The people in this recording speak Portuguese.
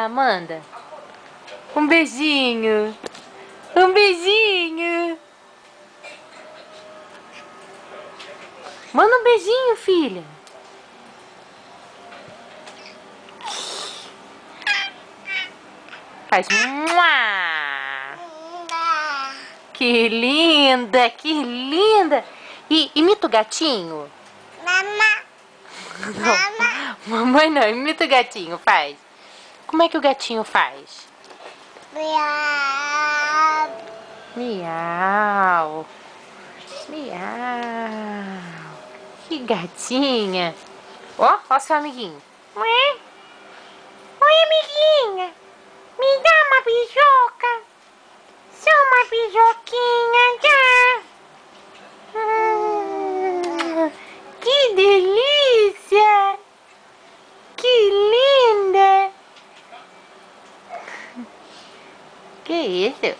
Manda. Um beijinho. Um beijinho. Manda um beijinho, filha. Faz. Que linda, que linda. E imita o gatinho. Não, mamãe não, imita o gatinho, faz. Como é que o gatinho faz? Miau. Miau. Miau. Que gatinha. Ó seu amiguinho. Oi, amiguinha. Me dá uma beijoca. Só uma beijoquinha já. Que delícia. Que linda. Que isso?